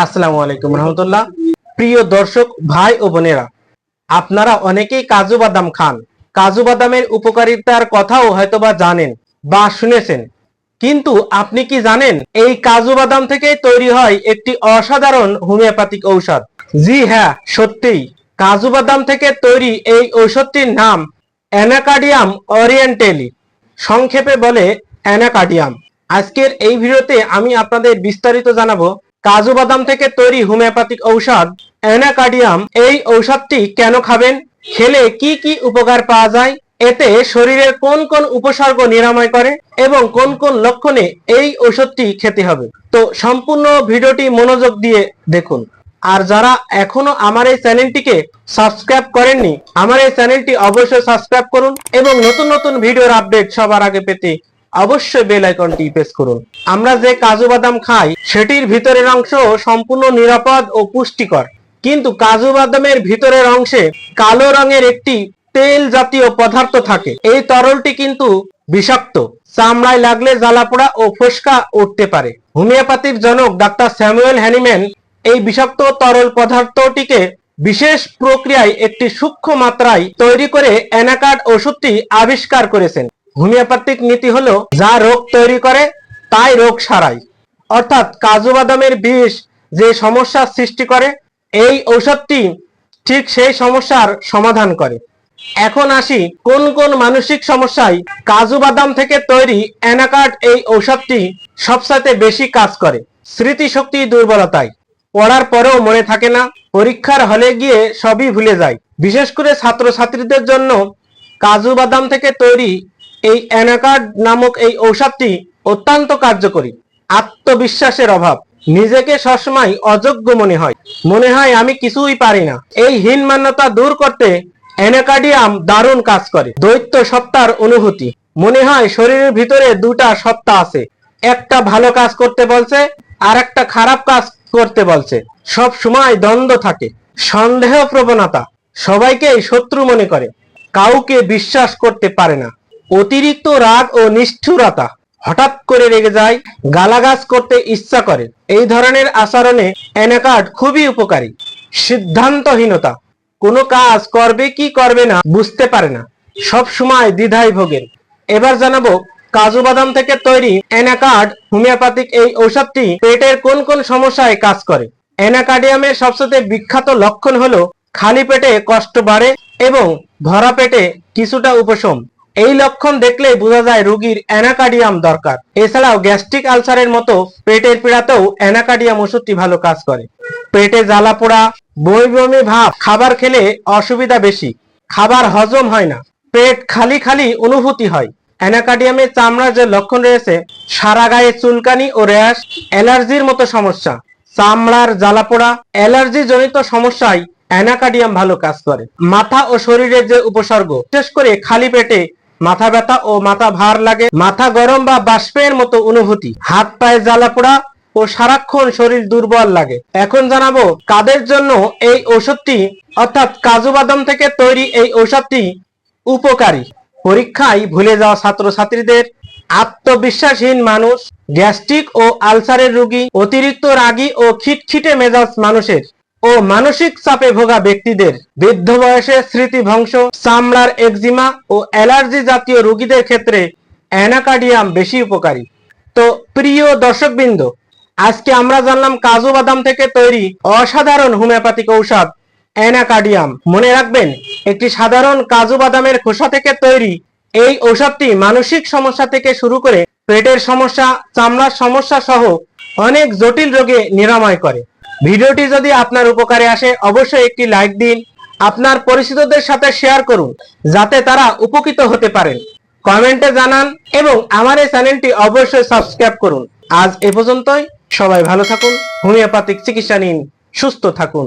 আসসালামু আলাইকুম রহমতুল্লাহ। প্রিয় দর্শক ভাই ও বোনেরা, আপনারা অনেকেই কাজু বাদাম খান। কাজু বাদামের উপকারিতার কথাও হয়তোবা জানেন বা শুনেছেন, কিন্তু আপনি কি জানেন এই কাজু বাদাম থেকে তৈরি হয় একটি অসাধারণ হোমিওপ্যাথিক ঔষধ? জি হ্যাঁ, সত্যিই কাজু বাদাম থেকে তৈরি এই ঔষধটির নাম অ্যানাকার্ডিয়াম ওরিয়েন্টালি, সংক্ষেপে বলে অ্যানাকার্ডিয়াম। আজকের এই ভিডিওতে আমি আপনাদের বিস্তারিত জানাবো কাজু বাদাম থেকে তৈরি হোমিওপ্যাথিক ঔষধ অ্যানাকার্ডিয়াম। এই ঔষধটি কেন খাবেন, খেলে কি কি উপকার পাওয়া যায়, এতে শরীরের কোন কোন উপসর্গ নিরাময় করে এবং কোন কোন লক্ষণে এই ঔষধটি খেতে হবে। তো সম্পূর্ণ ভিডিওটি মনোযোগ দিয়ে দেখুন। আর যারা এখনো আমার এই চ্যানেলটিকে সাবস্ক্রাইব করেননি, আমার এই চ্যানেলটি অবশ্যই সাবস্ক্রাইব করুন এবং নতুন নতুন ভিডিওর আপডেট সবার আগে পেতে অবশ্যই বেল আইকনটি প্রেস করুন। আমরা যে কাজু বাদাম খাই সেটির ভিতরের অংশ সম্পূর্ণ নিরাপদ ও পুষ্টিকর, কিন্তু কাজু বাদামের ভিতরের অংশে কালো রঙের একটি তেল জাতীয় পদার্থ থাকে। এই তরলটি কিন্তু বিষাক্ত, চামড়ায় লাগলে জ্বালাপোড়া ও ফোসকা উঠতে পারে। হোমিওপ্যাথির জনক ডাক্তার স্যামুয়েল হ্যানিম্যান এই বিষাক্ত তরল পদার্থটিকে বিশেষ প্রক্রিয়ায় একটি সূক্ষ্ম মাত্রায় তৈরি করে অ্যানাকার্ড ওষুধটি আবিষ্কার করেছেন। হোমিওপ্যাথিক নীতি হলো যা রোগ তৈরি করে তাই রোগ সারায়, অর্থাৎ কাজু বাদামের বিষ যে সমস্যার সৃষ্টি করে এই ঔষধটি ঠিক সেই সমস্যার সমাধান করে। এখন আসি কোন কোন মানসিক সমস্যায় কাজু বাদাম থেকে তৈরি অ্যানাকার্ড এই ঔষধটি সবচাইতে বেশি কাজ করে। স্মৃতিশক্তি দুর্বলতায়, পড়ার পরেও মনে থাকে না, পরীক্ষার হলে গিয়ে সবই ভুলে যায়। বিশেষ করে ছাত্রছাত্রীদের জন্য কাজু বাদাম থেকে তৈরি এই অ্যানাকার্ড নামক এই ঔষধটি অত্যন্ত কার্যকরী। আত্মবিশ্বাসের অভাব, নিজেকে সবসময় অযোগ্য মনে হয় আমি কিছুই পারি না, এই হীনমান্যতা দূর করতে অ্যানাকার্ডিয়াম দারুণ কাজ করে। দ্বৈত সত্তার অনুভূতি, মনে হয় শরীরের ভিতরে দুটা সত্তা আছে, একটা ভালো কাজ করতে বলছে আর একটা খারাপ কাজ করতে বলছে, সব সময় দ্বন্দ্ব থাকে। সন্দেহ প্রবণতা, সবাইকেই শত্রু মনে করে, কাউকে বিশ্বাস করতে পারে না। অতিরিক্ত রাগ ও নিষ্ঠুরতা, হঠাৎ করে রেগে যায়, গালাগাজ করতে ইচ্ছা করে, এই ধরনের আচরণে অ্যানাকার্ড খুবই উপকারী। সিদ্ধান্তহীনতা, কোনো কাজ করবে কি করবে না বুঝতে পারে না, সব সময় দ্বিধায় ভোগেন। এবার জানাবো কাজু বাদাম থেকে তৈরি অ্যানাকার্ড হোমিওপ্যাথিক এই ঔষধটি পেটের কোন কোন সমস্যায় কাজ করে। অ্যানাকার্ডিয়ামের সবচেয়ে বিখ্যাত লক্ষণ হলো খালি পেটে কষ্ট বাড়ে এবং ভরা পেটে কিছুটা উপশম। এই লক্ষণ দেখলেই বোঝা যায় রোগীর অ্যানাকার্ডিয়াম দরকার। এছাড়াও গ্যাস্ট্রিক আলসারের মতো পেটের পীড়াতেও অ্যানাকার্ডিয়াম ওষুধটি ভালো কাজ করে। পেটে জ্বালা পোড়া, বমি বমি ভাব, খাবার খেলে অসুবিধা বেশি, খাবার হজম হয় না, পেট খালি খালি অনুভূতি হয়। অ্যানাকার্ডিয়ামের চামড়ার যে লক্ষণ রয়েছে, সারা গায়ে চুলকানি ও র্যাশ, অ্যালার্জির মতো সমস্যা, চামড়ার জ্বালা পোড়া, অ্যালার্জি জনিত সমস্যায় অ্যানাকার্ডিয়াম ভালো কাজ করে। মাথা ও শরীরের যে উপসর্গ, বিশেষ করে খালি পেটে মাথা ব্যথা ও মাথা ভার লাগে, মাথা গরম বা বাষ্পের মতো অনুভূতি, হাত পায়ে জ্বালা পোড়া ও সারাক্ষণ শরীর দুর্বল লাগে। এখন জানাবো কাদের জন্য এই ঔষধটি অর্থাৎ কাজু বাদাম থেকে তৈরি এই ঔষধটি উপকারী। পরীক্ষায় ভুলে যাওয়া ছাত্রছাত্রীদের, আত্মবিশ্বাসহীন মানুষ, গ্যাস্ট্রিক ও আলসারের রোগী, অতিরিক্ত রাগী ও খিটখিটে মেজাজ মানুষের ও মানসিক চাপে ভোগা ব্যক্তিদের, বৃদ্ধ বয়সে স্মৃতিভ্রংশ, চামড়ার একজিমা ও অ্যালার্জি জাতীয় রোগীদের ক্ষেত্রে অ্যানাকার্ডিয়াম বেশি উপকারী। তো প্রিয় দর্শকবৃন্দ, আজকে আমরা জানলাম কাজু বাদাম থেকে তৈরি অসাধারণ হোমিওপ্যাথিক ঔষধ অ্যানাকার্ডিয়াম। মনে রাখবেন, একটি সাধারণ কাজু বাদামের খোসা থেকে তৈরি এই ঔষধটি মানসিক সমস্যা থেকে শুরু করে পেটের সমস্যা, চামড়ার সমস্যা সহ অনেক জটিল রোগে নিরাময় করে। ভিডিওটি যদি আপনার উপকারে আসে অবশ্যই একটি লাইক দিন, আপনার পরিচিতদের সাথে শেয়ার করুন যাতে তারা উপকৃত হতে পারেন। কমেন্টে জানান এবং আমার এই চ্যানেলটি অবশ্যই সাবস্ক্রাইব করুন। আজ এ পর্যন্তই, সবাই ভালো থাকুন, হোমিওপ্যাথিক চিকিৎসা নিন, সুস্থ থাকুন।